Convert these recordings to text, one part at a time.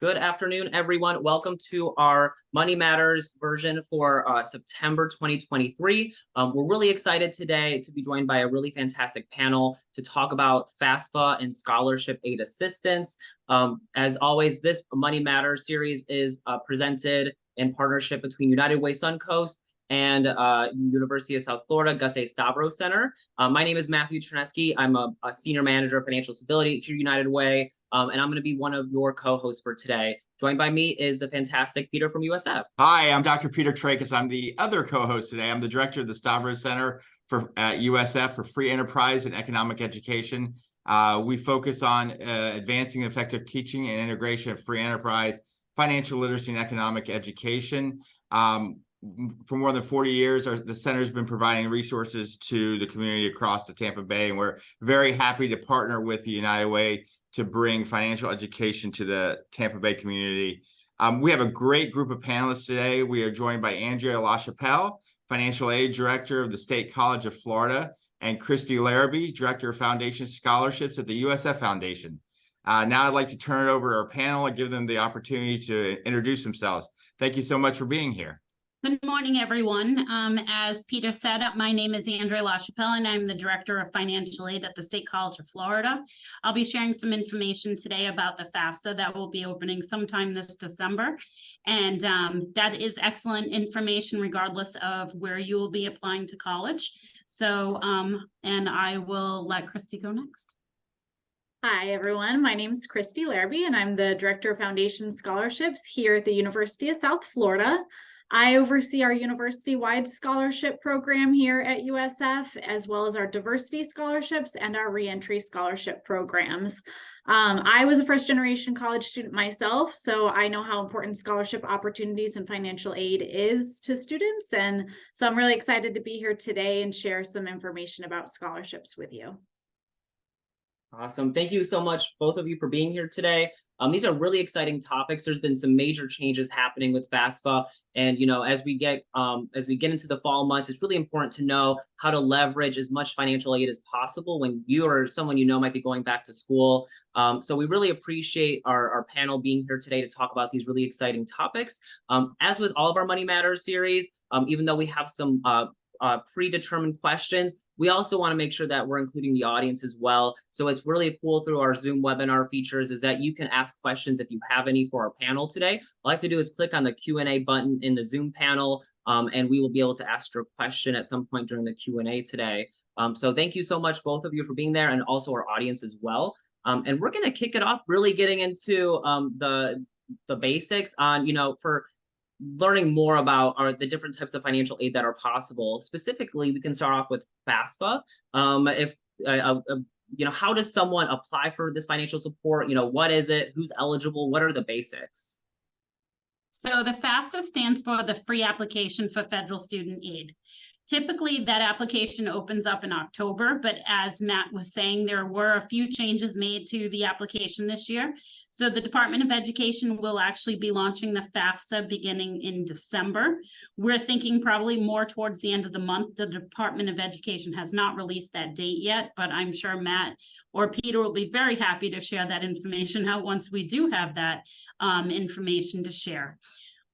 Good afternoon, everyone. Welcome to our Money Matters version for September 2023. We're really excited today to be joined by a really fantastic panel to talk about FASFA and scholarship aid assistance. As always, this Money Matters series is presented in partnership between United Way Suncoast and University of South Florida, Gus A. Stavros Center. My name is Matthew Chernesky. I'm a Senior Manager of Financial Stability here at United Way. And I'm going to be one of your co-hosts for today. Joined by me is the fantastic Peter from USF. Hi, I'm Dr. Peter Trachis. I'm the other co-host today. I'm the director of the Stavros Center at USF for Free Enterprise and Economic Education. We focus on advancing effective teaching and integration of free enterprise, financial literacy, and economic education. For more than 40 years, the center has been providing resources to the community across the Tampa Bay, and we're very happy to partner with the United Way to bring financial education to the Tampa Bay community. We have a great group of panelists today. We are joined by Andrea LaChapelle, Financial Aid Director of the State College of Florida, and Christy Larrabee, Director of Foundation Scholarships at the USF Foundation. Now I'd like to turn it over to our panel and give them the opportunity to introduce themselves. Thank you so much for being here. Good morning, everyone. As Peter said, my name is Andrea LaChapelle, and I'm the Director of Financial Aid at the State College of Florida. I'll be sharing some information today about the FAFSA that will be opening sometime this December. And that is excellent information regardless of where you will be applying to college. So, and I will let Christy go next. Hi, everyone. My name is Christy Larrabee, and I'm the Director of Foundation Scholarships here at the University of South Florida. I oversee our university-wide scholarship program here at USF, as well as our diversity scholarships and our reentry scholarship programs. I was a first-generation college student myself, so I know how important scholarship opportunities and financial aid is to students. And so I'm really excited to be here today and share some information about scholarships with you. Awesome. Thank you so much, both of you, for being here today. These are really exciting topics. There's been some major changes happening with FAFSA, and as we get into the fall months, it's really important to know how to leverage as much financial aid as possible when you or someone might be going back to school. So we really appreciate our panel being here today to talk about these really exciting topics. As with all of our Money Matters series, even though we have some predetermined questions, we also want to make sure that we're including the audience as well. So it's really cool through our Zoom webinar features is that you can ask questions if you have any for our panel today. All I have to do is click on the Q&A button in the Zoom panel, and we will be able to ask your question at some point during the Q&A today. So thank you so much, both of you, for being there, and also our audience as well. And we're going to kick it off really getting into the basics on, for learning more about the different types of financial aid that are possible. Specifically, we can start off with FAFSA. How does someone apply for this financial support? What is it? Who's eligible? What are the basics? So the FAFSA stands for the Free Application for Federal Student Aid. Typically, that application opens up in October, but as Matt was saying, there were a few changes made to the application this year. So the Department of Education will actually be launching the FAFSA beginning in December. We're thinking probably more towards the end of the month. The Department of Education has not released that date yet, but I'm sure Matt or Peter will be very happy to share that information out once we do have that information to share.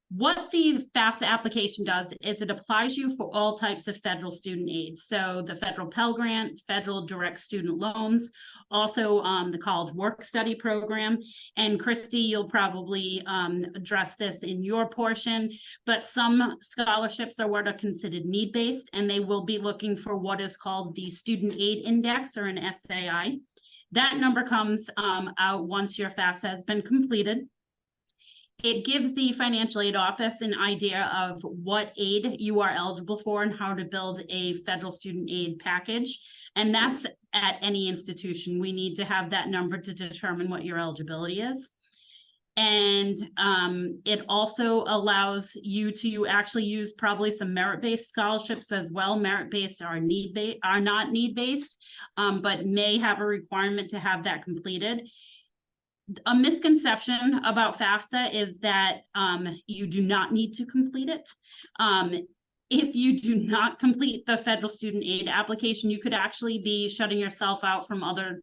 What the FAFSA application does is it applies you for all types of federal student aid. So the federal Pell Grant, federal direct student loans, also the college work study program. And Christy, you'll probably address this in your portion, but some scholarships are what are considered need-based, and they will be looking for what is called the Student Aid Index, or an SAI. That number comes out once your FAFSA has been completed. It gives the financial aid office an idea of what aid you are eligible for and how to build a federal student aid package. And that's at any institution. We need to have that number to determine what your eligibility is. And it also allows you to actually use probably some merit-based scholarships as well. Merit-based are not need-based, but may have a requirement to have that completed. A misconception about FAFSA is that you do not need to complete it. if you do not complete the federal student aid application, you could actually be shutting yourself out from other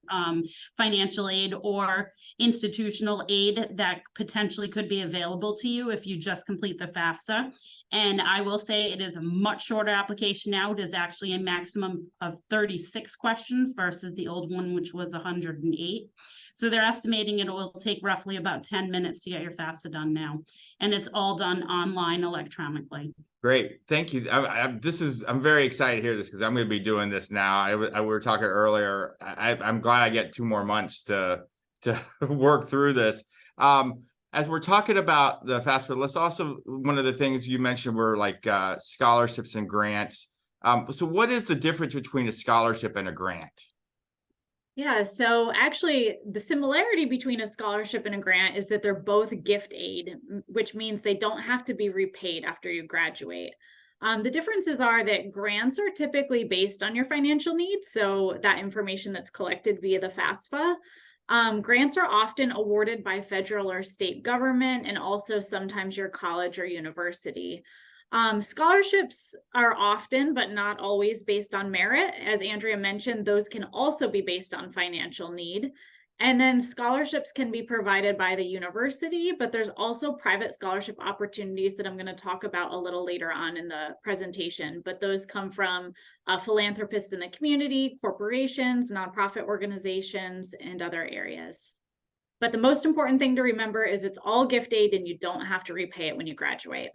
financial aid or institutional aid that potentially could be available to you if you just complete the FAFSA. And I will say it is a much shorter application now. It is actually a maximum of 36 questions versus the old one, which was 108. So they're estimating it will take roughly about 10 minutes to get your FAFSA done now. And it's all done online electronically. Great, thank you. I'm very excited to hear this because I'm going to be doing this now. We were talking earlier. I'm glad I get 2 more months to work through this. As we're talking about the FAFSA, let's also, one of the things you mentioned were like scholarships and grants. So what is the difference between a scholarship and a grant? Yeah, so actually the similarity between a scholarship and a grant is that they're both gift aid, which means they don't have to be repaid after you graduate. The differences are that grants are typically based on your financial needs, so that information that's collected via the FASFA. Grants are often awarded by federal or state government and also sometimes your college or university. Scholarships are often, but not always, based on merit. As Andrea mentioned, those can also be based on financial need. And then scholarships can be provided by the university, but there's also private scholarship opportunities that I'm going to talk about a little later on in the presentation. But those come from philanthropists in the community, corporations, nonprofit organizations, and other areas. But the most important thing to remember is it's all gift aid and you don't have to repay it when you graduate.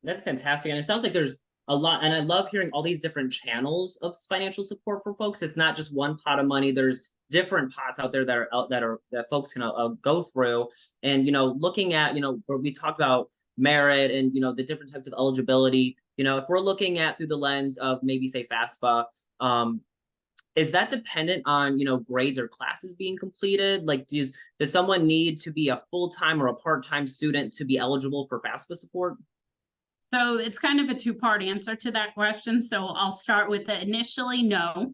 That's fantastic. And it sounds like there's a lot, and I love hearing all these different channels of financial support for folks. It's not just one pot of money. There's different pots out there that folks can go through. And, looking at, where we talk about merit and, the different types of eligibility, if we're looking at through the lens of maybe say FAFSA, is that dependent on, grades or classes being completed? Like, does someone need to be a full-time or a part-time student to be eligible for FAFSA support? So it's kind of a two-part answer to that question. So I'll start with the initially, no.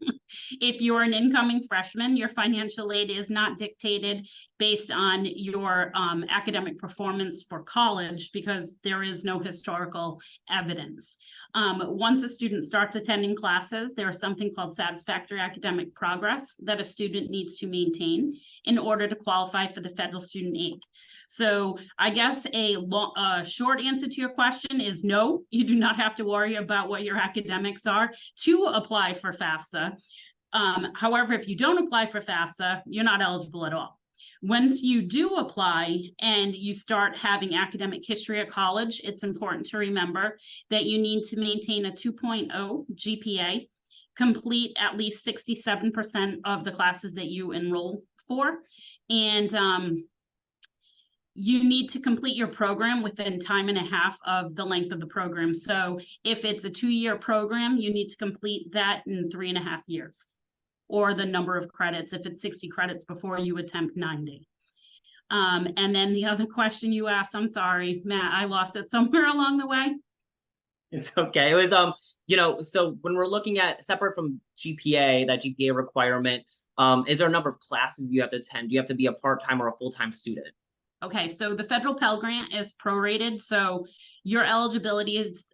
If you're an incoming freshman, your financial aid is not dictated based on your academic performance for college because there is no historical evidence. Once a student starts attending classes, there is something called satisfactory academic progress that a student needs to maintain in order to qualify for the federal student aid. So I guess a short answer to your question is no, you do not have to worry about what your academics are to apply for FAFSA. However, if you don't apply for FAFSA, you're not eligible at all. Once you do apply and you start having academic history at college, it's important to remember that you need to maintain a 2.0 GPA, complete at least 67% of the classes that you enroll for, and you need to complete your program within time and a half of the length of the program. So if it's a 2-year program, you need to complete that in 3.5 years, or the number of credits if it's 60 credits before you attempt 90. And then the other question you asked, I'm sorry, Matt, I lost it somewhere along the way. It's okay. It was, so when we're looking at separate from GPA, that GPA requirement, is there a number of classes you have to attend? Do you have to be a part-time or a full-time student? Okay, so the federal Pell Grant is prorated, so your eligibility is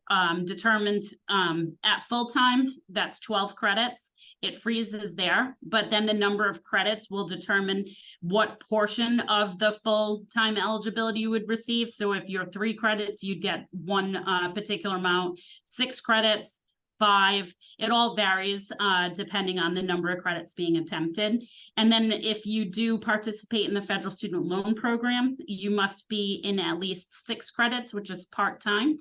determined at full-time, that's 12 credits. It freezes there, but then the number of credits will determine what portion of the full-time eligibility you would receive. So if you're 3 credits, you'd get one particular amount, 6 credits, 5, it all varies depending on the number of credits being attempted. And then if you do participate in the federal student loan program, you must be in at least 6 credits, which is part-time,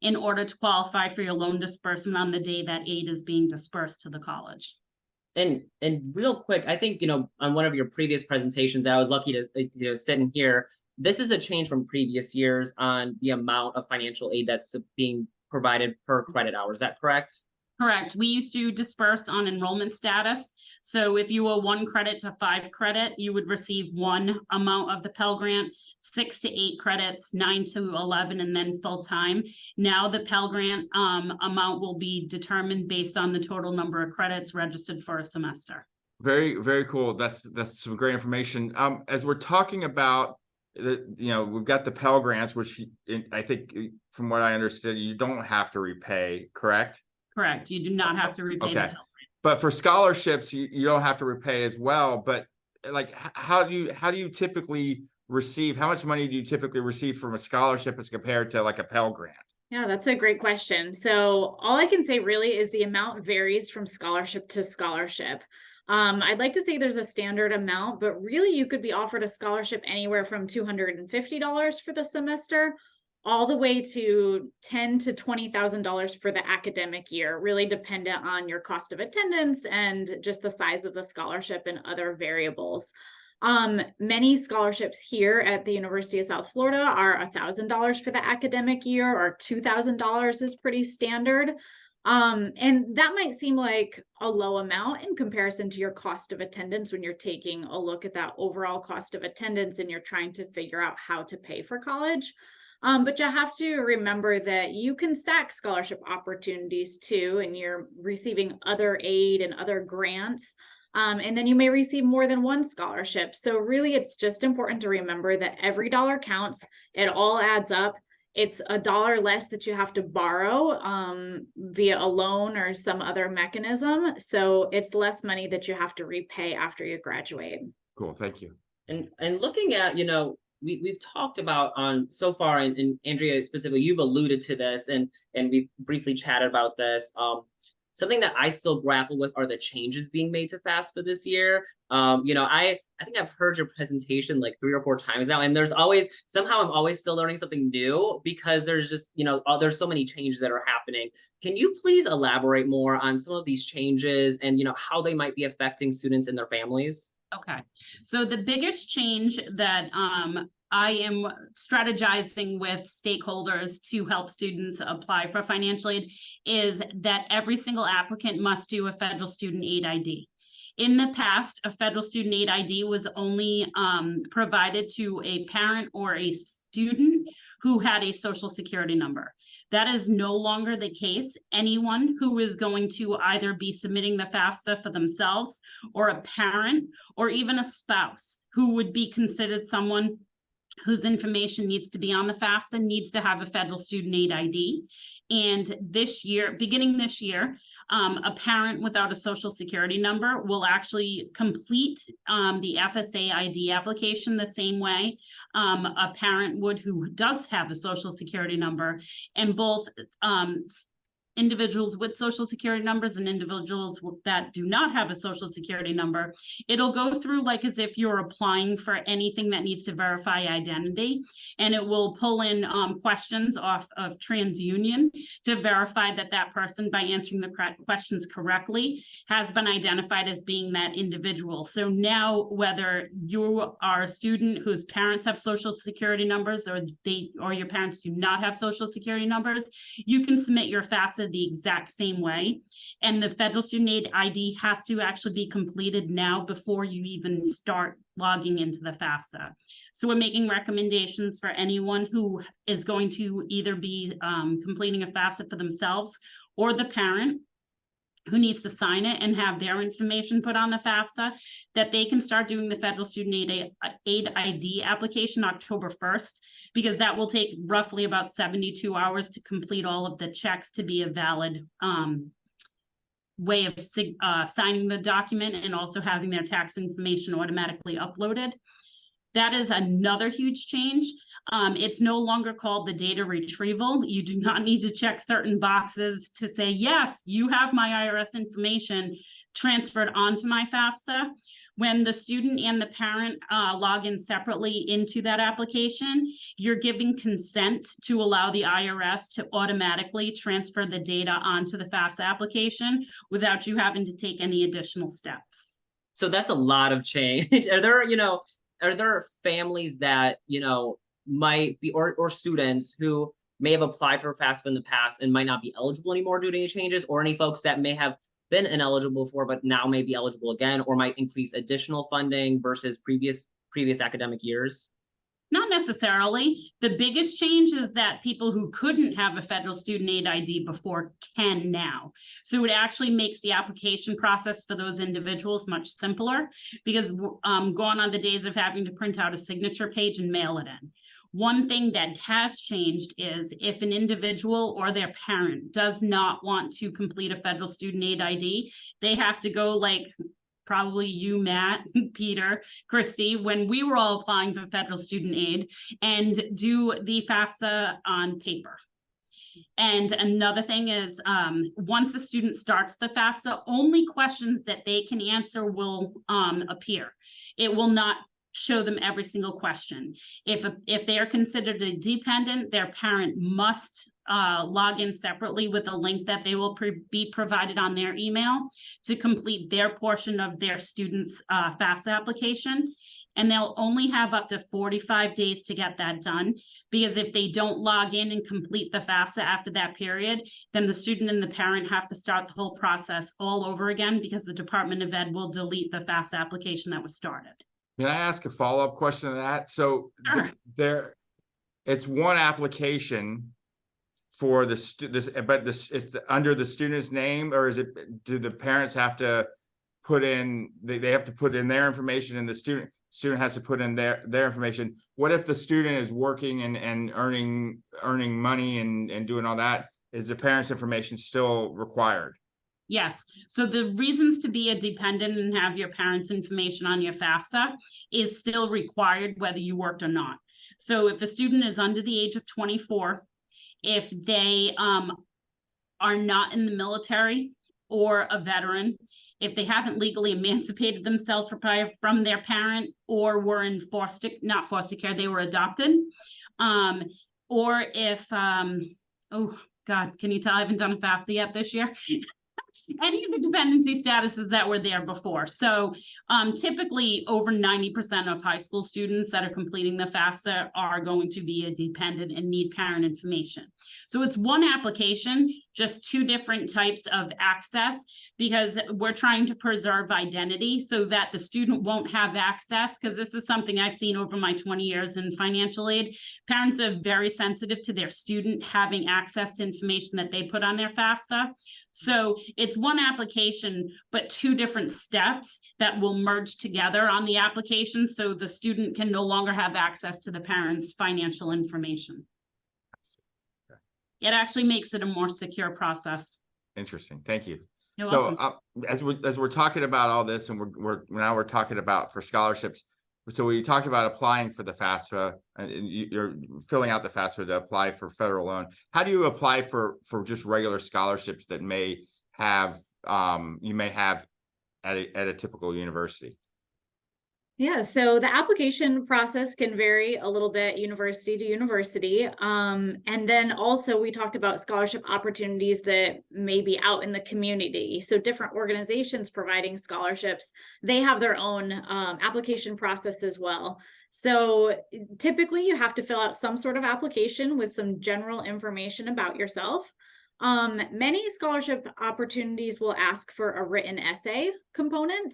in order to qualify for your loan disbursement on the day that aid is being dispersed to the college. And real quick, I think, on one of your previous presentations, I was lucky to sit in here. This is a change from previous years on the amount of financial aid that's being provided per credit hour. Is that correct? Correct. We used to disperse on enrollment status. So if you were 1 credit to 5 credit, you would receive 1 amount of the Pell Grant, 6 to 8 credits, 9 to 11, and then full time. Now the Pell Grant amount will be determined based on the total number of credits registered for a semester. Very, very cool. That's some great information. As we're talking about we've got the Pell Grants, which I think from what I understood, you don't have to repay, correct? Correct. You do not have to repay the Okay. Pell Grant. But for scholarships, you don't have to repay as well. But like, how do you typically receive, how much money do you typically receive from a scholarship as compared to like a Pell Grant? Yeah, that's a great question. So all I can say really is the amount varies from scholarship to scholarship. I'd like to say there's a standard amount, but really you could be offered a scholarship anywhere from $250 for the semester all the way to $10,000 to $20,000 for the academic year, really dependent on your cost of attendance and just the size of the scholarship and other variables. Many scholarships here at the University of South Florida are $1,000 for the academic year, or $2,000 is pretty standard. And that might seem like a low amount in comparison to your cost of attendance when you're taking a look at that overall cost of attendance and you're trying to figure out how to pay for college. But you have to remember that you can stack scholarship opportunities too, and you're receiving other aid and other grants. And then you may receive more than one scholarship. So really, it's just important to remember that every dollar counts. It all adds up. It's $1 less that you have to borrow via a loan or some other mechanism. So it's less money that you have to repay after you graduate. Cool, thank you. And looking at, we've talked about on so far, and Andrea specifically, you've alluded to this, and we've briefly chatted about this. Something that I still grapple with are the changes being made to FASFA this year. I think I've heard your presentation like 3 or 4 times now, and there's always, somehow I'm always still learning something new because there's just, there's so many changes that are happening. Can you please elaborate more on some of these changes and, how they might be affecting students and their families? Okay, so the biggest change that I am strategizing with stakeholders to help students apply for financial aid is that every single applicant must do a federal student aid ID. In the past, a federal student aid ID was only provided to a parent or a student who had a social security number. That is no longer the case. Anyone who is going to either be submitting the FAFSA for themselves, or a parent, or even a spouse who would be considered someone whose information needs to be on the FAFSA needs to have a federal student aid ID. And this year, beginning this year, a parent without a social security number will actually complete the FSA ID application the same way a parent would who does have a social security number. And both individuals with social security numbers and individuals that do not have a social security number, it'll go through like as if you're applying for anything that needs to verify identity, and it will pull in questions off of TransUnion to verify that that person, by answering the correct questions correctly, has been identified as being that individual. So now, whether you are a student whose parents have social security numbers, or your parents do not have social security numbers, you can submit your FAFSA the exact same way. And the federal student aid ID has to actually be completed now before you even start logging into the FAFSA. So we're making recommendations for anyone who is going to either be completing a FAFSA for themselves, or the parent who needs to sign it and have their information put on the FAFSA, that they can start doing the federal student aid ID application October 1st, because that will take roughly about 72 hours to complete all of the checks to be a valid way of signing the document, and also having their tax information automatically uploaded. That is another huge change. It's no longer called the data retrieval. You do not need to check certain boxes to say, yes, you have my IRS information transferred onto my FAFSA. When the student and the parent log in separately into that application, you're giving consent to allow the IRS to automatically transfer the data onto the FAFSA application without you having to take any additional steps. So that's a lot of change. Are there families that, might be, or students who may have applied for FAFSA in the past and might not be eligible anymore due to any changes, or any folks that may have been ineligible before but now may be eligible again, or might increase additional funding versus previous academic years? Not necessarily. The biggest change is that people who couldn't have a federal student aid ID before can now. So it actually makes the application process for those individuals much simpler, because gone are the days of having to print out a signature page and mail it in. One thing that has changed is if an individual or their parent does not want to complete a federal student aid ID, they have to go, like probably you, Matt, Peter, Christy, when we were all applying for federal student aid, and do the FAFSA on paper. And another thing is, once a student starts the FAFSA, only questions that they can answer will appear. It will not show them every single question. If they are considered a dependent, their parent must log in separately with a link that they will be provided on their email to complete their portion of their student's FAFSA application. And they'll only have up to 45 days to get that done, because if they don't log in and complete the FAFSA after that period, then the student and the parent have to start the whole process all over again, because the Department of Ed will delete the FAFSA application that was started. Can I ask a follow-up question to that? So Sure. it's one application for it's under the student's name, or is it, do the parents have to put in, they have to put in their information, and the student has to put in their information? What if the student is working and earning money and doing all that? Is the parent's information still required? Yes. So the reasons to be a dependent and have your parents' information on your FAFSA is still required whether you worked or not. So if a student is under the age of 24, if they are not in the military or a veteran, if they haven't legally emancipated themselves from their parent, or were in not foster care, they were adopted, or if, oh God, can you tell I haven't done a FAFSA yet this year? Any of the dependency statuses that were there before. So typically over 90% of high school students that are completing the FAFSA are going to be a dependent and need parent information. So it's one application, just two different types of access, because we're trying to preserve identity so that the student won't have access, because this is something I've seen over my 20 years in financial aid. Parents are very sensitive to their student having access to information that they put on their FAFSA. So it's one application, but two different steps that will merge together on the application, so the student can no longer have access to the parent's financial information. Okay. It actually makes it a more secure process. Interesting. Thank you. You're So welcome. as we're talking about all this, and we're talking about for scholarships. So we talked about applying for the FAFSA, and you're filling out the FAFSA to apply for federal loan. How do you apply for just regular scholarships that you may have at a typical university? Yeah, so the application process can vary a little bit university to university. And then also we talked about scholarship opportunities that may be out in the community. So different organizations providing scholarships, they have their own application process as well. So typically you have to fill out some sort of application with some general information about yourself. Many scholarship opportunities will ask for a written essay component.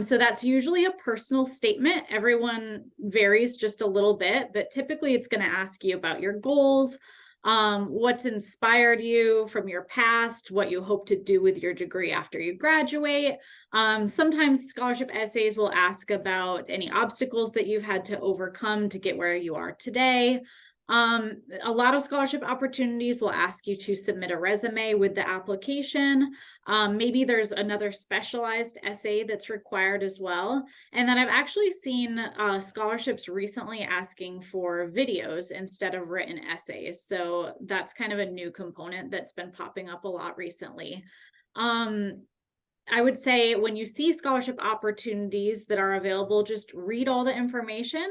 So that's usually a personal statement. Everyone varies just a little bit, but typically it's going to ask you about your goals, what's inspired you from your past, what you hope to do with your degree after you graduate. Sometimes scholarship essays will ask about any obstacles that you've had to overcome to get where you are today. A lot of scholarship opportunities will ask you to submit a resume with the application. Maybe there's another specialized essay that's required as well. And then I've actually seen scholarships recently asking for videos instead of written essays. So that's kind of a new component that's been popping up a lot recently. I would say when you see scholarship opportunities that are available, just read all the information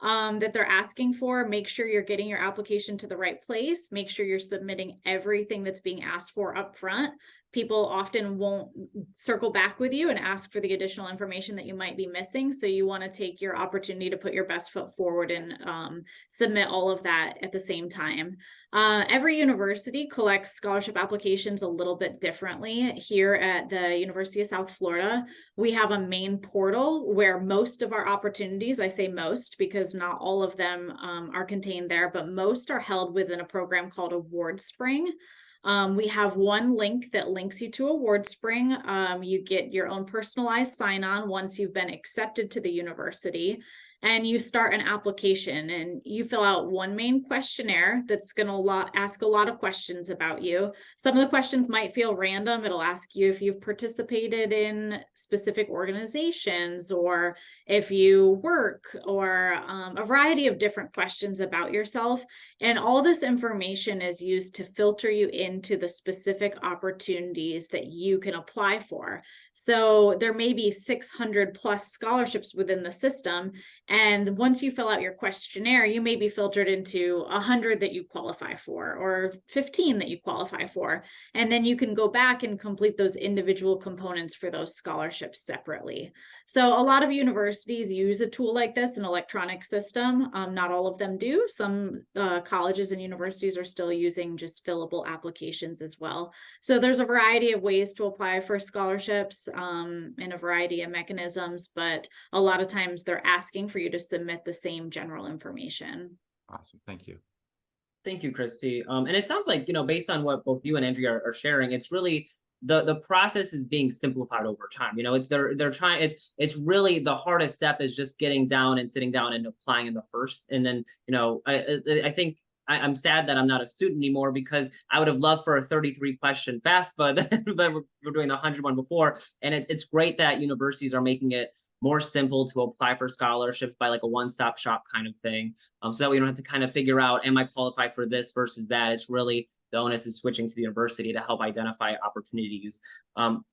that they're asking for. Make sure you're getting your application to the right place. Make sure you're submitting everything that's being asked for up front, people often won't circle back with you and ask for the additional information that you might be missing. So you want to take your opportunity to put your best foot forward and submit all of that at the same time. Every university collects scholarship applications a little bit differently. Here at the University of South Florida, we have a main portal where most of our opportunities, I say most because not all of them are contained there, but most are held within a program called Award Spring. We have one link that links you to Award Spring. You get your own personalized sign-on once you've been accepted to the university, and you start an application, and you fill out one main questionnaire that's going to ask a lot of questions about you. Some of the questions might feel random. It'll ask you if you've participated in specific organizations or if you work, or a variety of different questions about yourself. And all this information is used to filter you into the specific opportunities that you can apply for. So there may be 600 plus scholarships within the system. And once you fill out your questionnaire, you may be filtered into 100 that you qualify for, or 15 that you qualify for. And then you can go back and complete those individual components for those scholarships separately. So a lot of universities use a tool like this, an electronic system. Not all of them do. Some colleges and universities are still using just fillable applications as well. So there's a variety of ways to apply for scholarships in a variety of mechanisms, but a lot of times they're asking for you to submit the same general information. Awesome. Thank you. Thank you, Christy. And it sounds like, based on what both you and Andrea are sharing, it's really the process is being simplified over time. They're trying, it's really the hardest step is just getting down and sitting down and applying in the first. And then, I think I'm sad that I'm not a student anymore, because I would have loved for a 33 question FASFA, but we're doing the 101 before. And it's great that universities are making it more simple to apply for scholarships by like a one-stop shop kind of thing. So that we don't have to kind of figure out, am I qualified for this versus that? It's really the onus is switching to the university to help identify opportunities.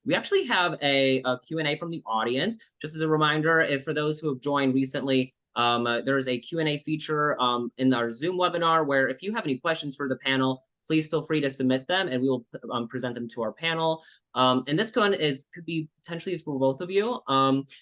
We actually have a Q&A from the audience. Just as a reminder, if for those who have joined recently, there's a Q&A feature in our Zoom webinar where if you have any questions for the panel, please feel free to submit them and we will present them to our panel. And this one could be potentially for both of you.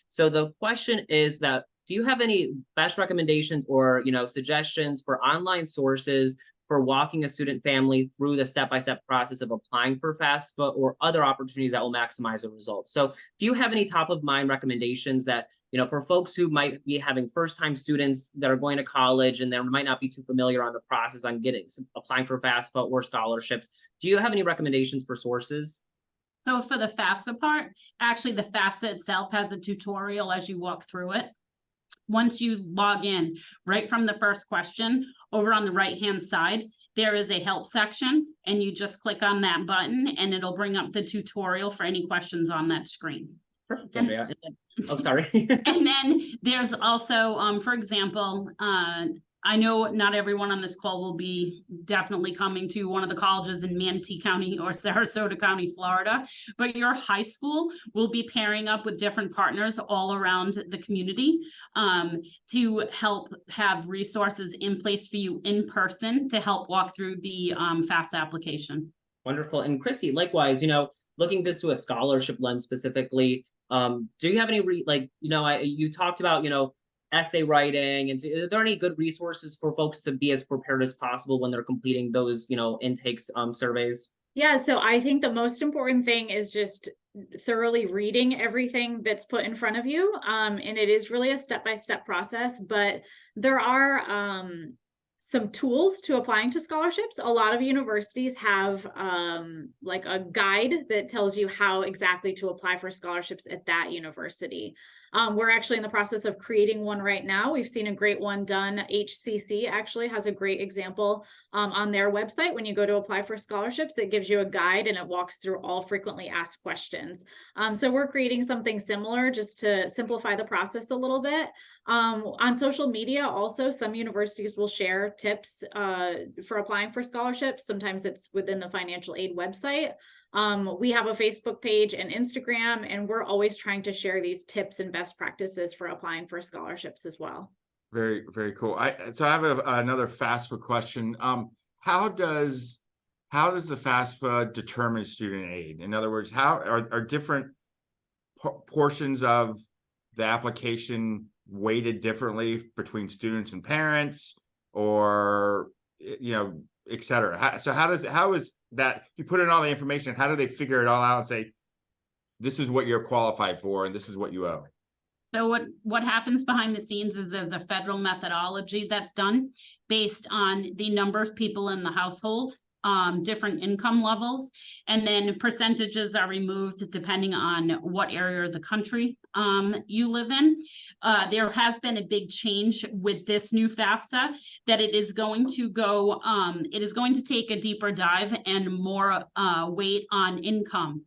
So the question is that, do you have any best recommendations or suggestions for online sources for walking a student family through the step-by-step process of applying for FAFSA or other opportunities that will maximize the results? So do you have any top of mind recommendations that, for folks who might be having first-time students that are going to college and they might not be too familiar on the process on applying for FAFSA or scholarships? Do you have any recommendations for sources? So for the FAFSA part, actually the FAFSA itself has a tutorial as you walk through it. Once you log in, right from the first question, over on the right-hand side, there is a help section, and you just click on that button and it'll bring up the tutorial for any questions on that screen. Perfect, Andrea. Oh, sorry. And then there's also, for example, I know not everyone on this call will be definitely coming to one of the colleges in Manatee County or Sarasota County, Florida, but your high school will be pairing up with different partners all around the community to help have resources in place for you in person to help walk through the FAFSA application. Wonderful. And Christy, likewise, looking into a scholarship lens specifically, do you have any, you talked about, essay writing, and are there any good resources for folks to be as prepared as possible when they're completing those, intakes surveys? Yeah, so I think the most important thing is just thoroughly reading everything that's put in front of you. And it is really a step-by-step process, but there are some tools to applying to scholarships. A lot of universities have like a guide that tells you how exactly to apply for scholarships at that university. We're actually in the process of creating one right now. We've seen a great one done. HCC actually has a great example on their website. When you go to apply for scholarships, it gives you a guide and it walks through all frequently asked questions. So we're creating something similar just to simplify the process a little bit. On social media, also, some universities will share tips for applying for scholarships. Sometimes it's within the financial aid website. We have a Facebook page and Instagram, and we're always trying to share these tips and best practices for applying for scholarships as well. Very, very cool. So I have another FAFSA question. How how does the FASFA determine student aid? In other words, how are different portions of the application weighted differently between students and parents, or, you know, et cetera? So how is that, you put in all the information, how do they figure it all out and say, this is what you're qualified for and this is what you owe? So what happens behind the scenes is there's a federal methodology that's done based on the number of people in the household, different income levels, and then percentages are removed depending on what area of the country you live in. There has been a big change with this new FAFSA, that it is going to go, it is going to take a deeper dive and more weight on income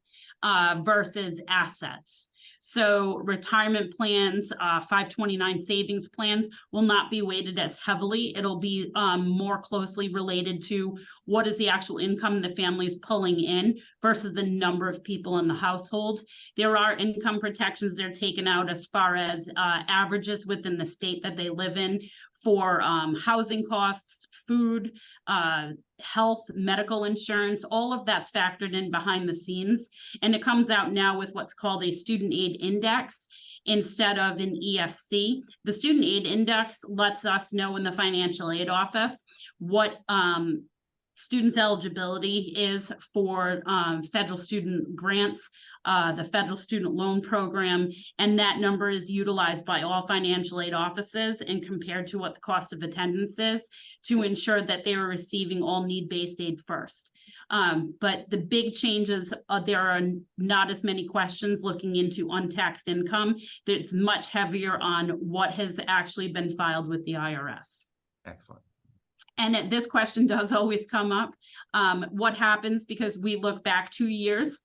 versus assets. So retirement plans, 529 savings plans will not be weighted as heavily. It'll be more closely related to what is the actual income the family is pulling in versus the number of people in the household. There are income protections that are taken out as far as averages within the state that they live in for housing costs, food, health, medical insurance. All of that's factored in behind the scenes. And it comes out now with what's called a student aid index instead of an EFC. The student aid index lets us know in the financial aid office what students' eligibility is for federal student grants, the federal student loan program, and that number is utilized by all financial aid offices and compared to what the cost of attendance is to ensure that they are receiving all need-based aid first. But the big changes, there are not as many questions looking into untaxed income. It's much heavier on what has actually been filed with the IRS. Excellent. And this question does always come up. What happens, because we look back 2 years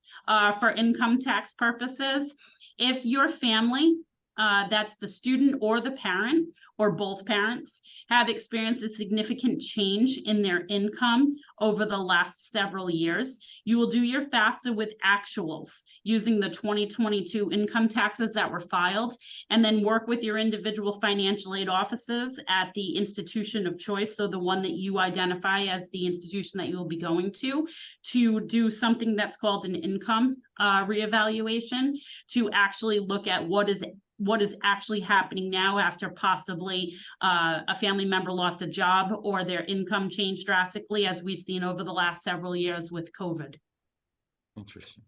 for income tax purposes, if your family, that's the student or the parent or both parents, have experienced a significant change in their income over the last several years, you will do your FAFSA with actuals using the 2022 income taxes that were filed, and then work with your individual financial aid offices at the institution of choice, so the one that you identify as the institution that you will be going to do something that's called an income reevaluation, to actually look at what is actually happening now after possibly a family member lost a job or their income changed drastically, as we've seen over the last several years with COVID. Interesting.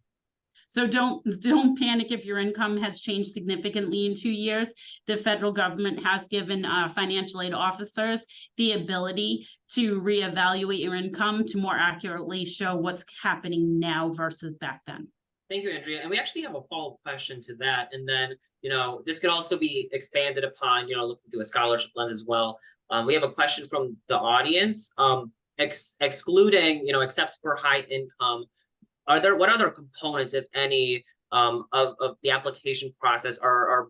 So don't panic if your income has changed significantly in 2 years. The federal government has given financial aid officers the ability to reevaluate your income to more accurately show what's happening now versus back then. Thank you, Andrea. And we actually have a follow-up question to that. And then, this could also be expanded upon, looking through a scholarship lens as well. We have a question from the audience. Excluding, except for high income, what other components, if any, of the application process are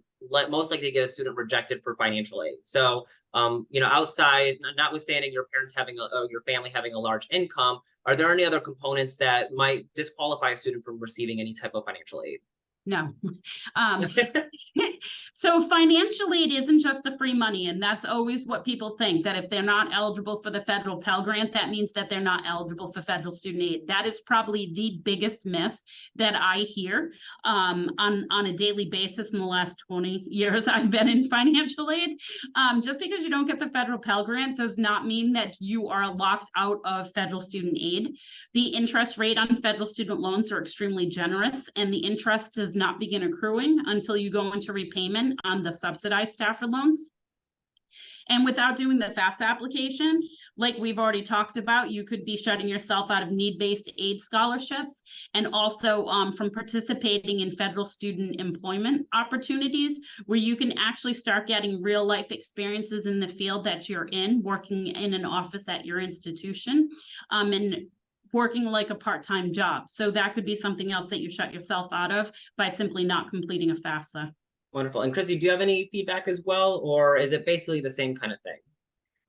most likely to get a student rejected for financial aid? So, outside, notwithstanding your parents having your family having a large income, are there any other components that might disqualify a student from receiving any type of financial aid? No. So financial aid isn't just the free money. And that's always what people think, that if they're not eligible for the federal Pell Grant, that means that they're not eligible for federal student aid. That is probably the biggest myth that I hear on a daily basis in the last 20 years I've been in financial aid. Just because you don't get the federal Pell Grant does not mean that you are locked out of federal student aid. The interest rate on federal student loans are extremely generous, and the interest does not begin accruing until you go into repayment on the subsidized Stafford loans. And without doing the FAFSA application, like we've already talked about, you could be shutting yourself out of need-based aid scholarships, and also from participating in federal student employment opportunities, where you can actually start getting real life experiences in the field that you're in, working in an office at your institution, and working like a part-time job. So that could be something else that you shut yourself out of by simply not completing a FAFSA. Wonderful. And Christy, do you have any feedback as well, or is it basically the same kind of thing?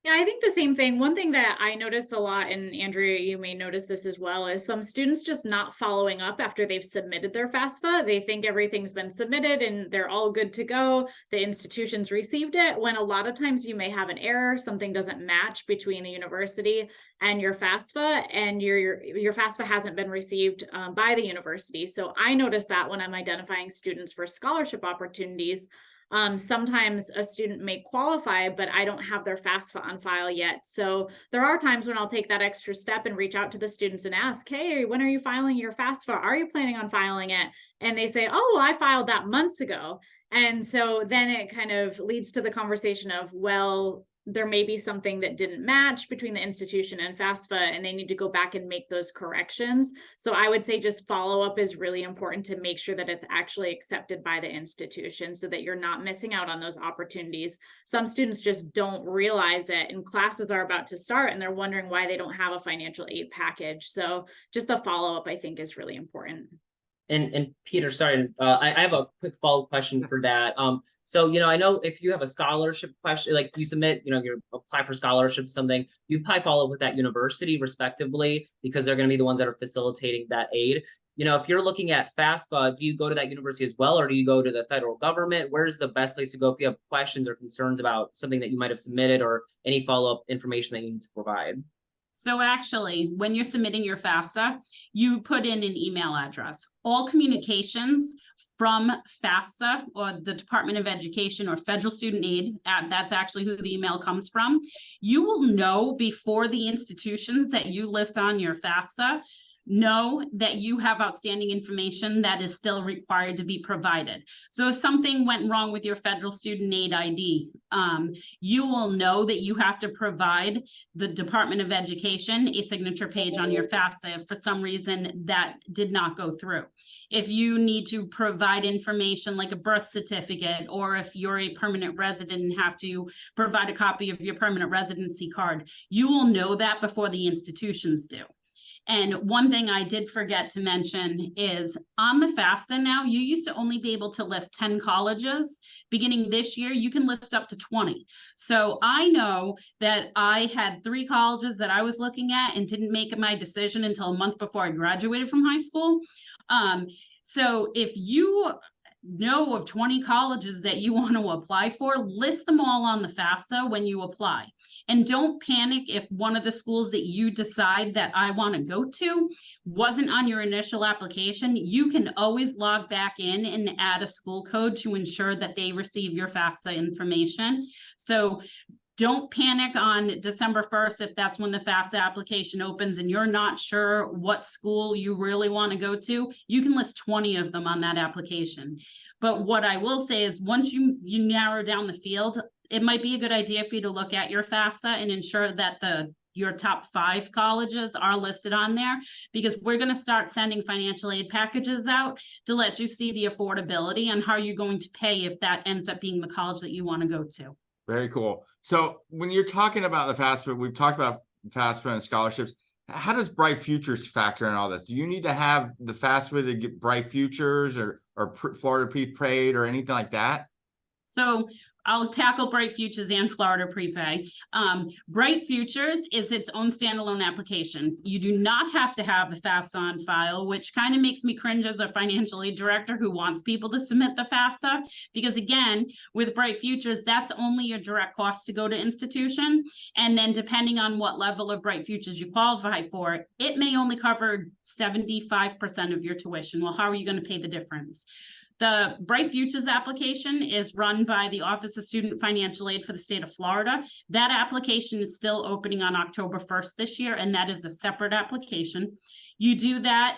Yeah, I think the same thing. One thing that I notice a lot, and Andrea, you may notice this as well, is some students just not following up after they've submitted their FAFSA. They think everything's been submitted and they're all good to go. The institution's received it, when a lot of times you may have an error, something doesn't match between the university and your FAFSA, and your FAFSA hasn't been received by the university. So I notice that when I'm identifying students for scholarship opportunities. Sometimes a student may qualify, but I don't have their FAFSA on file yet. So there are times when I'll take that extra step and reach out to the students and ask, hey, when are you filing your FAFSA? Are you planning on filing it? And they say, oh, well, I filed that months ago. And so then it kind of leads to the conversation of, well, there may be something that didn't match between the institution and FAFSA, and they need to go back and make those corrections. So I would say just follow up is really important to make sure that it's actually accepted by the institution so that you're not missing out on those opportunities. Some students just don't realize it, and classes are about to start and they're wondering why they don't have a financial aid package. So just the follow-up, I think, is really important. And Peter, sorry, I have a quick follow-up question for that. So, I know if you have a scholarship question, like you submit, you apply for scholarship, something, you probably follow up with that university respectively, because they're going to be the ones that are facilitating that aid. If you're looking at FAFSA, do you go to that university as well, or do you go to the federal government? Where's the best place to go if you have questions or concerns about something that you might have submitted, or any follow-up information that you need to provide? So actually, when you're submitting your FAFSA, you put in an email address. All communications from FAFSA or the Department of Education or Federal Student Aid, that's actually who the email comes from, you will know before the institutions that you list on your FAFSA know that you have outstanding information that is still required to be provided. So if something went wrong with your federal student aid ID, you will know that you have to provide the Department of Education a signature page on your FAFSA if for some reason that did not go through. If you need to provide information like a birth certificate, or if you're a permanent resident and have to provide a copy of your permanent residency card, you will know that before the institutions do. And one thing I did forget to mention is on the FAFSA now, you used to only be able to list 10 colleges. Beginning this year, you can list up to 20. So I know that I had 3 colleges that I was looking at and didn't make my decision until a month before I graduated from high school. So if you know of 20 colleges that you want to apply for, list them all on the FAFSA when you apply. And don't panic if one of the schools that you decide that I want to go to wasn't on your initial application. You can always log back in and add a school code to ensure that they receive your FAFSA information. So don't panic on December 1st if that's when the FAFSA application opens and you're not sure what school you really want to go to. You can list 20 of them on that application. But what I will say is once you narrow down the field, it might be a good idea for you to look at your FAFSA and ensure that your top 5 colleges are listed on there, because we're going to start sending financial aid packages out to let you see the affordability and how you're going to pay if that ends up being the college that you want to go to. Very cool. So when you're talking about the FAFSA, we've talked about FAFSA and scholarships. How does Bright Futures factor in all this? Do you need to have the FAFSA to get Bright Futures or Florida Prepaid or anything like that? So I'll tackle Bright Futures and Florida Prepay. Bright Futures is its own standalone application. You do not have to have the FAFSA on file, which kind of makes me cringe as a financial aid director who wants people to submit the FAFSA. Because again, with Bright Futures, that's only your direct cost to go to institution. And then depending on what level of Bright Futures you qualify for, it may only cover 75% of your tuition. Well, how are you going to pay the difference? The Bright Futures application is run by the Office of Student Financial Aid for the state of Florida. That application is still opening on October 1st this year, and that is a separate application. You do that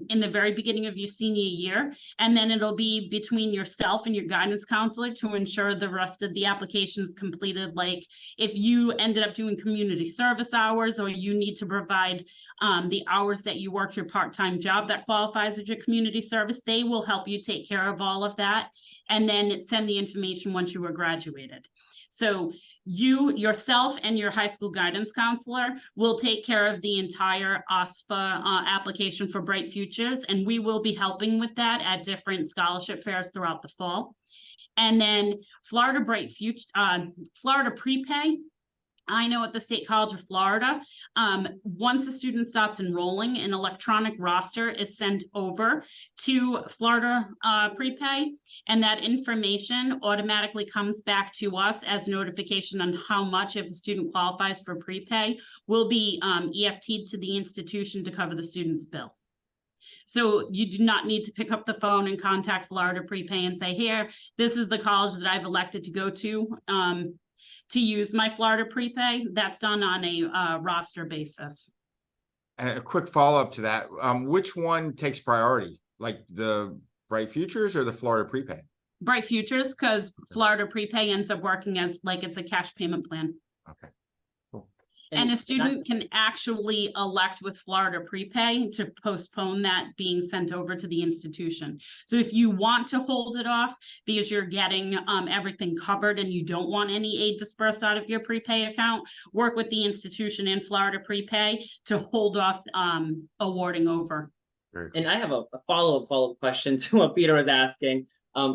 in the very beginning of your senior year, and then it'll be between yourself and your guidance counselor to ensure the rest of the application is completed. Like if you ended up doing community service hours, or you need to provide the hours that you worked your part-time job that qualifies as your community service, they will help you take care of all of that and then send the information once you are graduated. So you yourself and your high school guidance counselor will take care of the entire FAFSA application for Bright Futures, and we will be helping with that at different scholarship fairs throughout the fall. And then Florida Prepay I know at the State College of Florida, once a student stops enrolling, an electronic roster is sent over to Florida Prepay, and that information automatically comes back to us as notification on how much, if a student qualifies for prepay, will be EFT'd to the institution to cover the student's bill. So you do not need to pick up the phone and contact Florida Prepay and say, here, this is the college that I've elected to go to use my Florida Prepay. That's done on a roster basis. A quick follow-up to that. Which one takes priority, like the Bright Futures or the Florida Prepay? Bright Futures, because Florida Prepay ends up working as like it's a cash payment plan. Okay. And a student can actually elect with Florida Prepay to postpone that being sent over to the institution. So if you want to hold it off because you're getting everything covered and you don't want any aid dispersed out of your prepay account, work with the institution in Florida Prepay to hold off awarding over. And I have a follow-up question to what Peter was asking.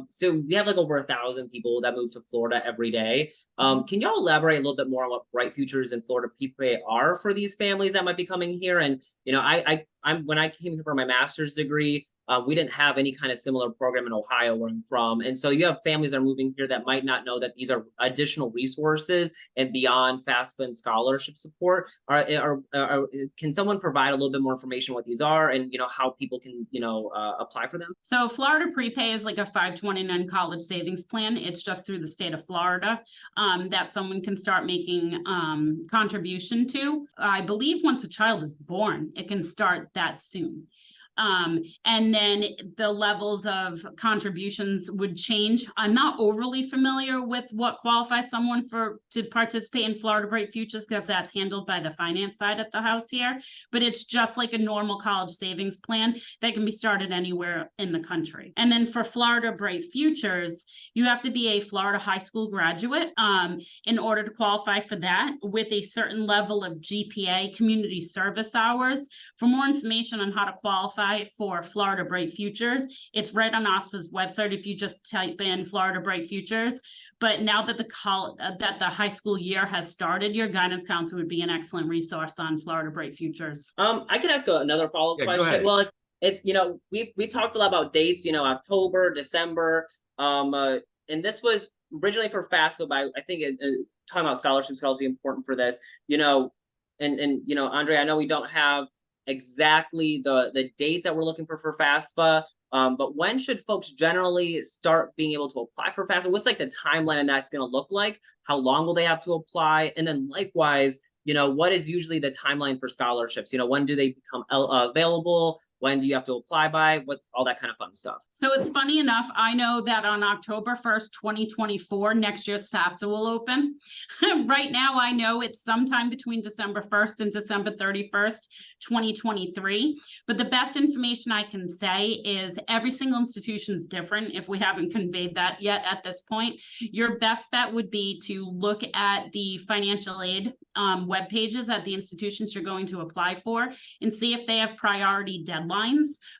So we have like over 1,000 people that move to Florida every day. Can y'all elaborate a little bit more on what Bright Futures and Florida Prepay are for these families that might be coming here? And you know, I'm when I came here for my master's degree, we didn't have any kind of similar program in Ohio where I'm from. And so you have families that are moving here that might not know that these are additional resources and beyond FASFA and scholarship support. Can someone provide a little bit more information what these are and, you know, how people can, you know, apply for them? So Florida Prepay is like a 529 college savings plan. It's just through the state of Florida that someone can start making contribution to. I believe once a child is born, it can start that soon. And then the levels of contributions would change. I'm not overly familiar with what qualifies someone to participate in Florida Bright Futures because that's handled by the finance side at the house here, but it's just like a normal college savings plan that can be started anywhere in the country. And then for Florida Bright Futures, you have to be a Florida high school graduate in order to qualify for that with a certain level of GPA, community service hours. For more information on how to qualify for Florida Bright Futures, it's right on OSFA's website if you just type in Florida Bright Futures. But now that the high school year has started, your guidance counselor would be an excellent resource on Florida Bright Futures. I can ask another follow-up question. Go ahead. Well, it's you know, we talked a lot about dates, you know, October, December, and this was originally for FASFA, but I think talking about scholarships will be important for this, you know, and you know, Andre, I know we don't have exactly the dates that we're looking for FASFA, but when should folks generally start being able to apply for FASFA? What's like the timeline that's going to look like? How long will they have to apply? And then likewise, you know, what is usually the timeline for scholarships? You know, when do they become available? When do you have to apply by? What's all that kind of fun stuff? So it's funny enough, I know that on October 1st, 2024, next year's FAFSA will open. Right now, I know it's sometime between December 1st and December 31st, 2023. But the best information I can say is every single institution is different. If we haven't conveyed that yet at this point, your best bet would be to look at the financial aid web pages at the institutions you're going to apply for and see if they have priority deadlines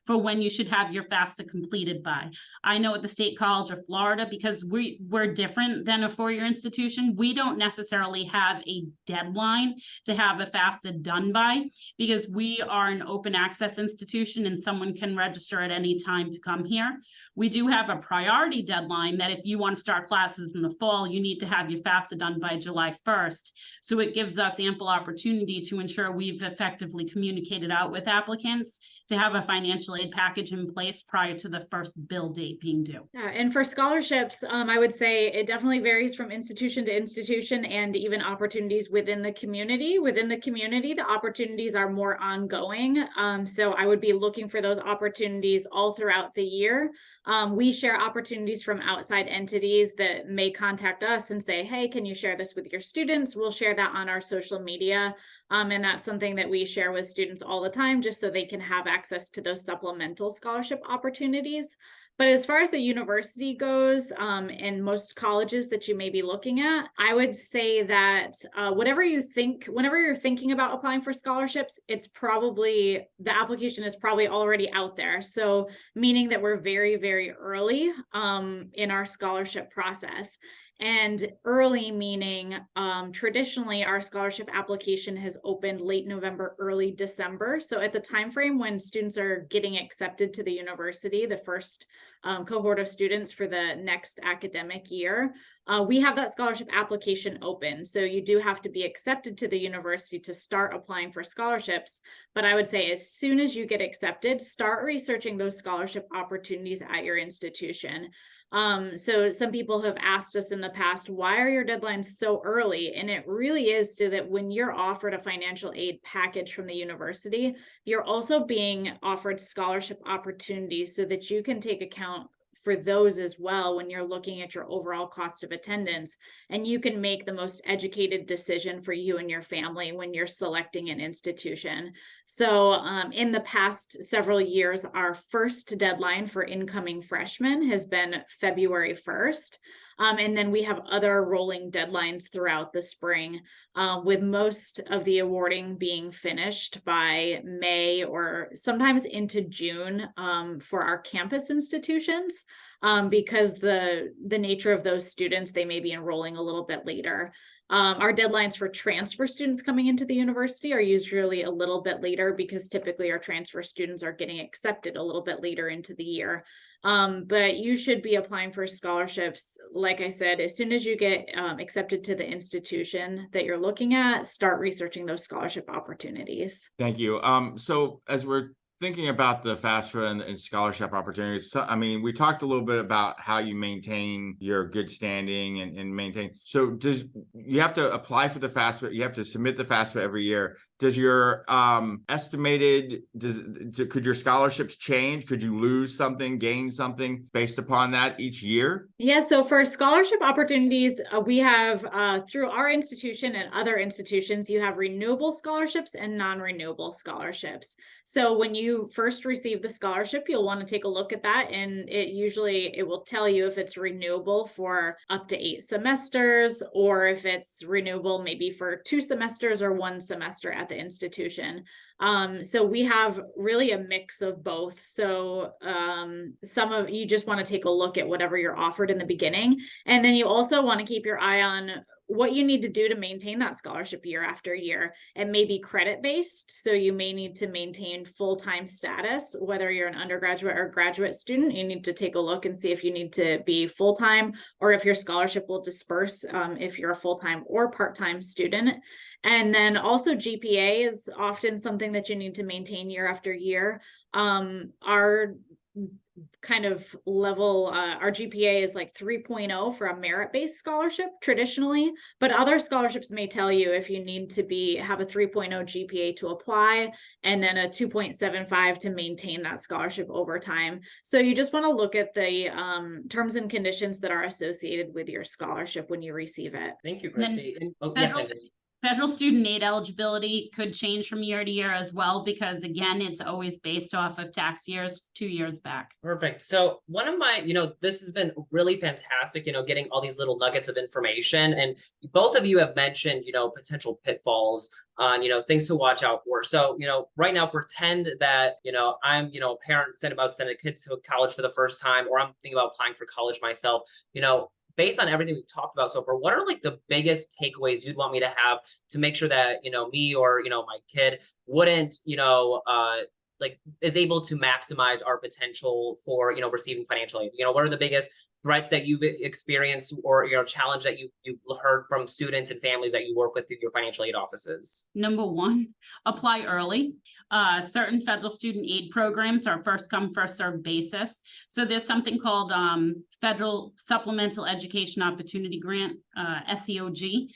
for when you should have your FAFSA completed by. I know at the State College of Florida, because we're different than a four-year institution, we don't necessarily have a deadline to have a FAFSA done by because we are an open access institution and someone can register at any time to come here. We do have a priority deadline that if you want to start classes in the fall, you need to have your FAFSA done by July 1st. So it gives us ample opportunity to ensure we've effectively communicated out with applicants to have a financial aid package in place prior to the first bill date being due. Yeah, and for scholarships, I would say it definitely varies from institution to institution and even opportunities within the community. Within the community, the opportunities are more ongoing. So I would be looking for those opportunities all throughout the year. We share opportunities from outside entities that may contact us and say, hey, can you share this with your students? We'll share that on our social media. And that's something that we share with students all the time, just so they can have access to those supplemental scholarship opportunities. But as far as the university goes, and most colleges that you may be looking at, I would say that whenever you're thinking about applying for scholarships, the application is probably already out there. So meaning that we're very, very early in our scholarship process. And early meaning traditionally our scholarship application has opened late November, early December. So at the time frame when students are getting accepted to the university, the first cohort of students for the next academic year, we have that scholarship application open. So you do have to be accepted to the university to start applying for scholarships. But I would say as soon as you get accepted, start researching those scholarship opportunities at your institution. So some people have asked us in the past, why are your deadlines so early? And it really is so that when you're offered a financial aid package from the university, you're also being offered scholarship opportunities so that you can take account for those as well when you're looking at your overall cost of attendance, and you can make the most educated decision for you and your family when you're selecting an institution. So in the past several years, our first deadline for incoming freshmen has been February 1st. And then we have other rolling deadlines throughout the spring, with most of the awarding being finished by May or sometimes into June for our campus institutions, because the nature of those students, they may be enrolling a little bit later. Our deadlines for transfer students coming into the university are usually a little bit later because typically our transfer students are getting accepted a little bit later into the year. But you should be applying for scholarships. Like I said, as soon as you get accepted to the institution that you're looking at, start researching those scholarship opportunities. Thank you. So as we're thinking about the FAFSA and scholarship opportunities, so, I mean, we talked a little bit about how you maintain your good standing and maintain. So does you have to apply for the FAFSA? You have to submit the FAFSA every year. Does your could your scholarships change? Could you lose something, gain something based upon that each year? Yeah, so for scholarship opportunities, we have through our institution and other institutions, you have renewable scholarships and non-renewable scholarships. So when you first receive the scholarship, you'll want to take a look at that, and it will tell you if it's renewable for up to 8 semesters, or if it's renewable maybe for 2 semesters or 1 semester at the institution. So we have really a mix of both. So some of you just want to take a look at whatever you're offered in the beginning, and then you also want to keep your eye on what you need to do to maintain that scholarship year after year. It may be credit based, so you may need to maintain full-time status. Whether you're an undergraduate or graduate student, you need to take a look and see if you need to be full-time, or if your scholarship will disperse if you're a full-time or part-time student. And then also GPA is often something that you need to maintain year after year. Our kind of level, our GPA is like 3.0 for a merit-based scholarship traditionally, but other scholarships may tell you if you need to have a 3.0 GPA to apply, and then a 2.75 to maintain that scholarship over time. So you just want to look at the terms and conditions that are associated with your scholarship when you receive it. Thank you, Christy. Federal student aid eligibility could change from year to year as well, because again, it's always based off of tax years 2 years back. Perfect. So one of my, this has been really fantastic, getting all these little nuggets of information. And both of you have mentioned, potential pitfalls on, things to watch out for. So, right now, pretend that, I'm, a parent about sending a kid to college for the first time, or I'm thinking about applying for college myself, based on everything we've talked about so far, what are like the biggest takeaways you'd want me to have to make sure that, me or, my kid wouldn't, is able to maximize our potential for, receiving financial aid? What are the biggest threats that you've experienced, or, challenge that you've heard from students and families that you work with through your financial aid offices? Number one, apply early. Certain federal student aid programs are first come, first served basis. So there's something called Federal Supplemental Education Opportunity Grant, SEOG.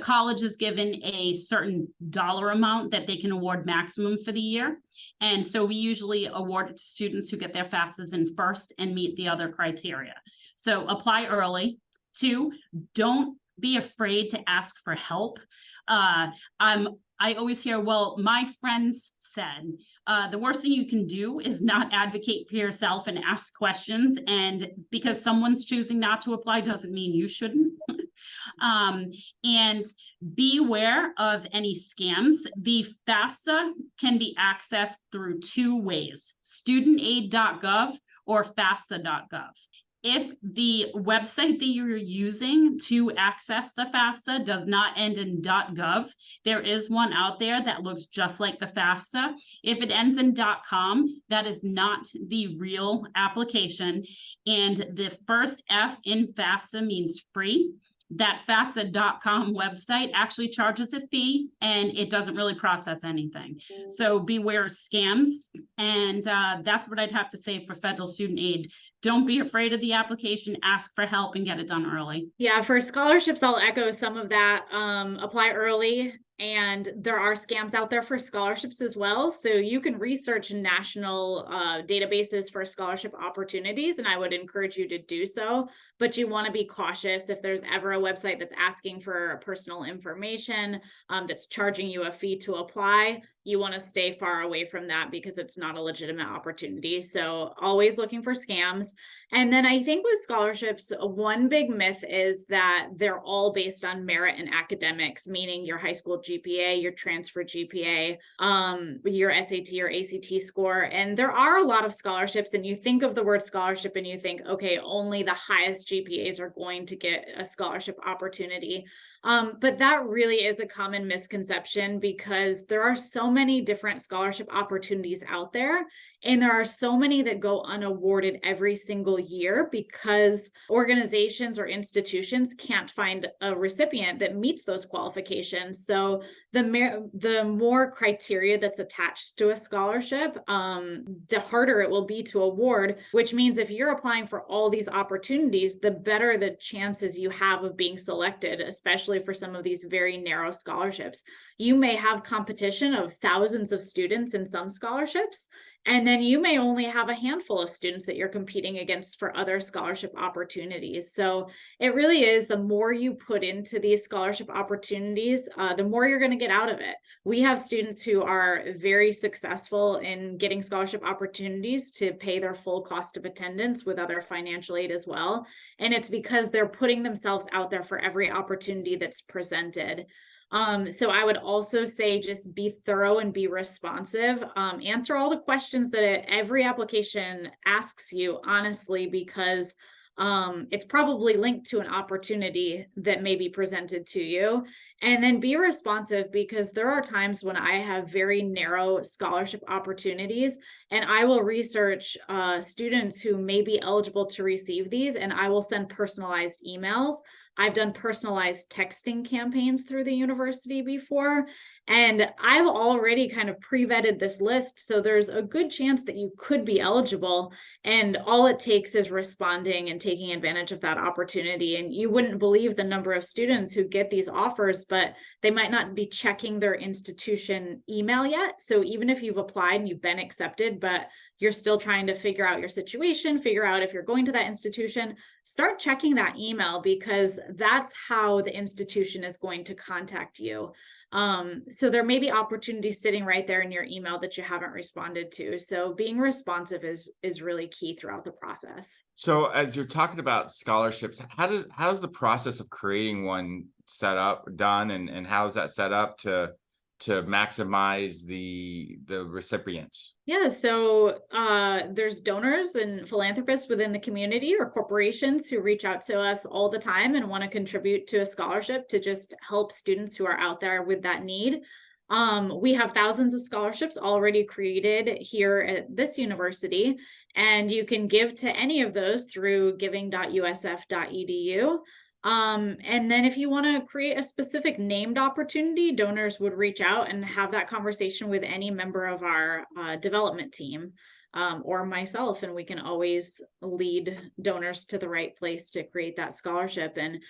College is given a certain dollar amount that they can award maximum for the year. And so we usually award it to students who get their FAFSAs in first and meet the other criteria. So apply early. 2, don't be afraid to ask for help. I always hear, well, my friends said, the worst thing you can do is not advocate for yourself and ask questions. And because someone's choosing not to apply doesn't mean you shouldn't. And beware of any scams. The FAFSA can be accessed through 2 ways, studentaid.gov or FAFSA.gov. If the website that you're using to access the FAFSA does not end in .gov, there is one out there that looks just like the FAFSA. If it ends in .com, that is not the real application. And the first F in FAFSA means free. That FAFSA.com website actually charges a fee and it doesn't really process anything. So beware of scams. And that's what I'd have to say for federal student aid. Don't be afraid of the application, ask for help and get it done early. Yeah, for scholarships, I'll echo some of that. Apply early. And there are scams out there for scholarships as well. So you can research national databases for scholarship opportunities, and I would encourage you to do so. But you want to be cautious if there's ever a website that's asking for personal information, that's charging you a fee to apply. You want to stay far away from that because it's not a legitimate opportunity. So always looking for scams. And then I think with scholarships, one big myth is that they're all based on merit and academics, meaning your high school GPA, your transfer GPA, your SAT or ACT score. And there are a lot of scholarships, and you think of the word scholarship and you think, okay, only the highest GPAs are going to get a scholarship opportunity. But that really is a common misconception because there are so many different scholarship opportunities out there, and there are so many that go unawarded every single year because organizations or institutions can't find a recipient that meets those qualifications. So the more criteria that's attached to a scholarship, the harder it will be to award, which means if you're applying for all these opportunities, the better the chances you have of being selected, especially for some of these very narrow scholarships. You may have competition of thousands of students in some scholarships, and then you may only have a handful of students that you're competing against for other scholarship opportunities. So it really is, the more you put into these scholarship opportunities, the more you're going to get out of it. We have students who are very successful in getting scholarship opportunities to pay their full cost of attendance with other financial aid as well. And it's because they're putting themselves out there for every opportunity that's presented. So I would also say just be thorough and be responsive. Answer all the questions that every application asks you honestly, because it's probably linked to an opportunity that may be presented to you. And then be responsive, because there are times when I have very narrow scholarship opportunities and I will research students who may be eligible to receive these, and I will send personalized emails. I've done personalized texting campaigns through the university before, and I've already kind of pre-vetted this list. So there's a good chance that you could be eligible, and all it takes is responding and taking advantage of that opportunity. And you wouldn't believe the number of students who get these offers, but they might not be checking their institution email yet. So even if you've applied and you've been accepted, but you're still trying to figure out your situation, figure out if you're going to that institution, start checking that email, because that's how the institution is going to contact you. So there may be opportunities sitting right there in your email that you haven't responded to. So being responsive is really key throughout the process. So as you're talking about scholarships, how's the process of creating one done, and how is that set up to maximize the recipients? Yeah, so there's donors and philanthropists within the community or corporations who reach out to us all the time and want to contribute to a scholarship to just help students who are out there with that need. We have thousands of scholarships already created here at this university, and you can give to any of those through giving.usf.edu. And then if you want to create a specific named opportunity, donors would reach out and have that conversation with any member of our development team or myself, and we can always lead donors to the right place to create that scholarship. And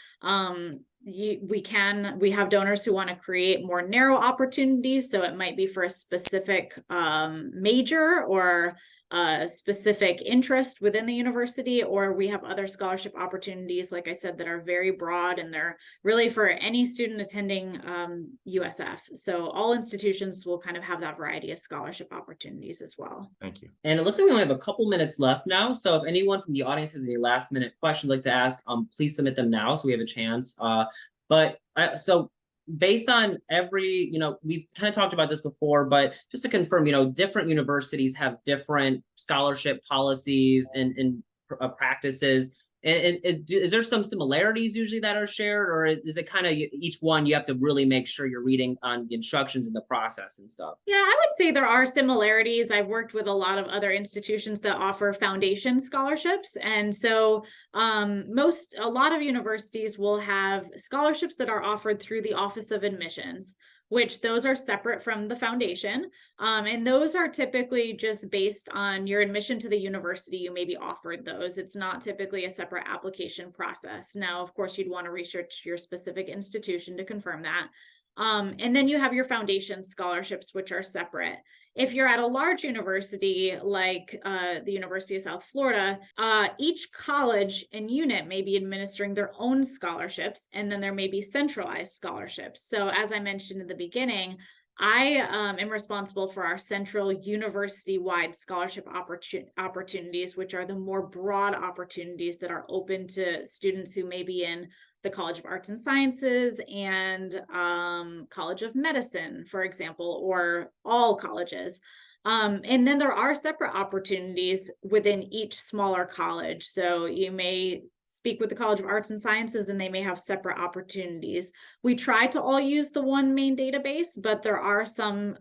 we have donors who want to create more narrow opportunities, so it might be for a specific major or a specific interest within the university, or we have other scholarship opportunities, like I said, that are very broad, and they're really for any student attending USF. So all institutions will kind of have that variety of scholarship opportunities as well. Thank you. And it looks like we only have a couple minutes left now. So if anyone from the audience has any last minute questions like to ask, please submit them now so we have a chance. So based on every, we've kind of talked about this before, but just to confirm, different universities have different scholarship policies and practices. And is there some similarities usually that are shared, or is it kind of each one you have to really make sure you're reading on the instructions and the process and stuff? Yeah, I would say there are similarities. I've worked with a lot of other institutions that offer foundation scholarships. And so a lot of universities will have scholarships that are offered through the Office of Admissions, which those are separate from the foundation. And those are typically just based on your admission to the university. You may be offered those. It's not typically a separate application process. Now, of course, you'd want to research your specific institution to confirm that. And then you have your foundation scholarships, which are separate. If you're at a large university like the University of South Florida, each college and unit may be administering their own scholarships, and then there may be centralized scholarships. So as I mentioned in the beginning, I am responsible for our central university-wide scholarship opportunities, which are the more broad opportunities that are open to students who may be in the College of Arts and Sciences and College of Medicine, for example, or all colleges. And then there are separate opportunities within each smaller college. So you may speak with the College of Arts and Sciences, and they may have separate opportunities. We try to all use the one main database, but there are some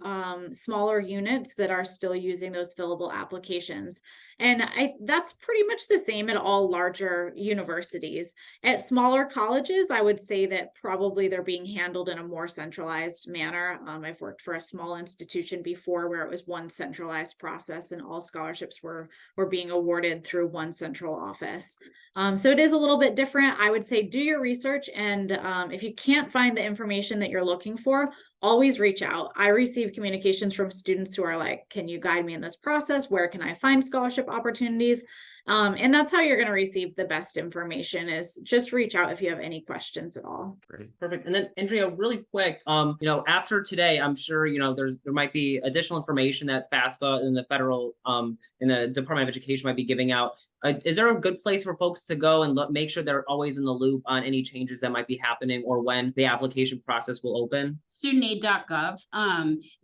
smaller units that are still using those fillable applications. And that's pretty much the same at all larger universities. At smaller colleges, I would say that probably they're being handled in a more centralized manner. I've worked for a small institution before where it was one centralized process and all scholarships were being awarded through one central office. So it is a little bit different. I would say do your research, and if you can't find the information that you're looking for, always reach out. I receive communications from students who are like, can you guide me in this process? Where can I find scholarship opportunities? And that's how you're going to receive the best information, is just reach out if you have any questions at all. Great. Perfect. And then Andrea, really quick, after today, I'm sure, there might be additional information that FASFA and the federal, in the Department of Education might be giving out. Is there a good place for folks to go and make sure they're always in the loop on any changes that might be happening or when the application process will open? Studentaid.gov.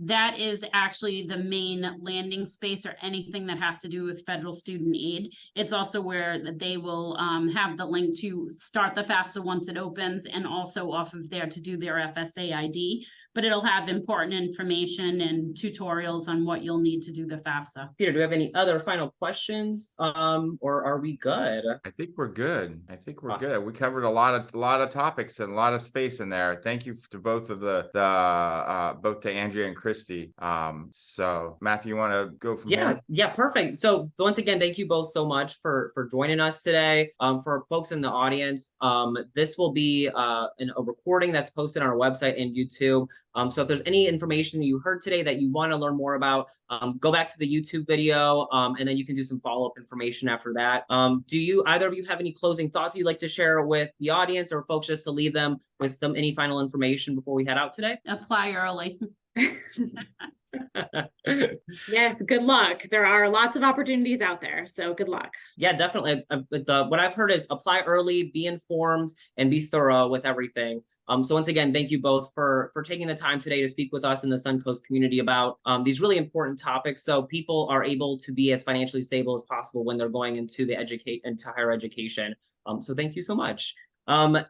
That is actually the main landing space or anything that has to do with federal student aid. It's also where they will have the link to start the FAFSA once it opens, and also off of there to do their FSA ID. But it'll have important information and tutorials on what you'll need to do the FAFSA. Peter, do we have any other final questions, or are we good? I think we're good. Good. We covered a lot of topics and a lot of space in there. Thank you to both of both to Andrea and Christy. So Matthew, you want to go from here? Yeah, perfect. So once again, thank you both so much for joining us today. For folks in the audience, this will be a recording that's posted on our website and YouTube. So if there's any information that you heard today that you want to learn more about, go back to the YouTube video, and then you can do some follow-up information after that. Do either of you have any closing thoughts you'd like to share with the audience, or folks, just to leave them with any final information before we head out today? Apply early. Yes, good luck. There are lots of opportunities out there, so good luck. Yeah, definitely. What I've heard is apply early, be informed, and be thorough with everything. So once again, thank you both for taking the time today to speak with us in the Suncoast community about these really important topics, so people are able to be as financially stable as possible when they're going into higher education. So thank you so much. And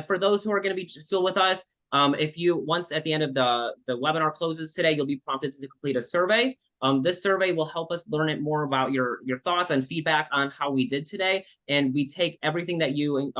for those who are going to be still with us, once at the end of the webinar closes today, you'll be prompted to complete a survey. This survey will help us learn more about your thoughts and feedback on how we did today, and we take everything that you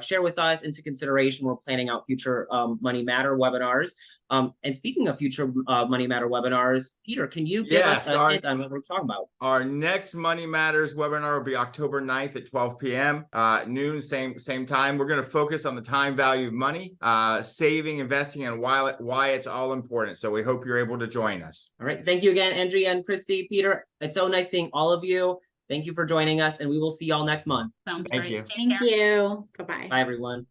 share with us into consideration. We're planning out future Money Matter webinars. And speaking of future Money Matter webinars, Peter, can you give us a hint on what we're talking about? Our next Money Matters webinar will be October 9th at 12 p.m. Noon, same time. We're going to focus on the time value of money, saving, investing, and why it's all important. So we hope you're able to join us. All right. Thank you again, Andrea and Christy. Peter, it's so nice seeing all of you. Thank you for joining us, and we will see y'all next month. Sounds Thank great. you. Take care. Thank you. Bye-bye. Bye, everyone.